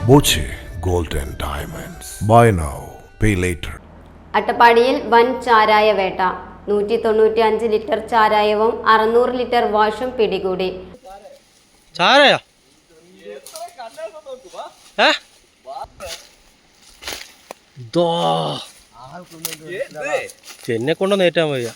Boche gold and diamonds. Buy now pay later. അട്ടപ്പാടിയിൽ വൻ ചാരായ വേട്ട. 195 ലിറ്റർ ചാരായവും 600 ലിറ്റർ വാഷും പിടികൂടി. എന്നെ കൊണ്ടൊന്ന് ഏറ്റാൻ വയ്യ.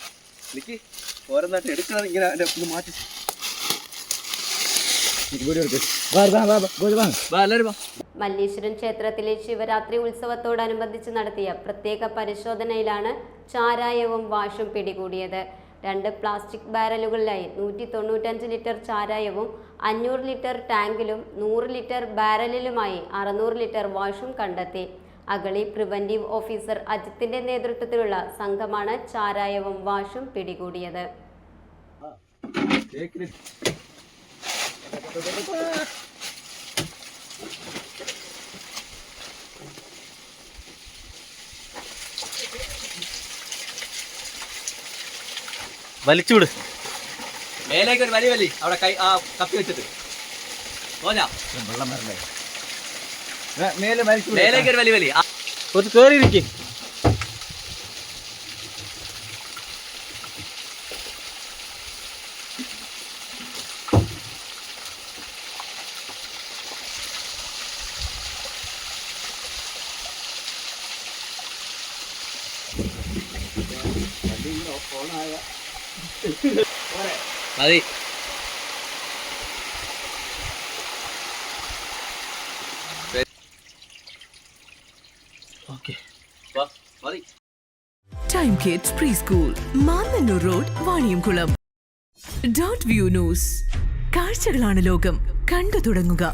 മല്ലീശ്വരം ക്ഷേത്രത്തിലെ ശിവരാത്രി ഉത്സവത്തോടനുബന്ധിച്ച് നടത്തിയ പ്രത്യേക പരിശോധനയിലാണ് ചാരായവും വാഷും പിടികൂടിയത്. 2 പ്ലാസ്റ്റിക് ബാരലുകളിലായി 195 ലിറ്റർ ചാരായവും 500 ലിറ്റർ ടാങ്കിലും 100 ലിറ്റർ ബാരലിലുമായി 600 ലിറ്റർ വാഷും കണ്ടെത്തി. അഗളി പ്രിവന്റീവ് ഓഫീസർ അജിത്തിന്റെ നേതൃത്വത്തിലുള്ള സംഘമാണ് ചാരായവും വാഷും പിടികൂടിയത്. വലിച്ചുവിട്. മേലേക്ക് ഒരു വലി അവിടെ കൈ കപ്പി വെച്ചിട്ട് മേലേക്ക് ഒരു വലി ഒരു കേറിയിരിക്കും. മതി. Time Kids Preschool, Mannannur road, Vaniyamkulam. .view news. കാഴ്ചകളാണ് ലോകം, കണ്ടു തുടങ്ങുക.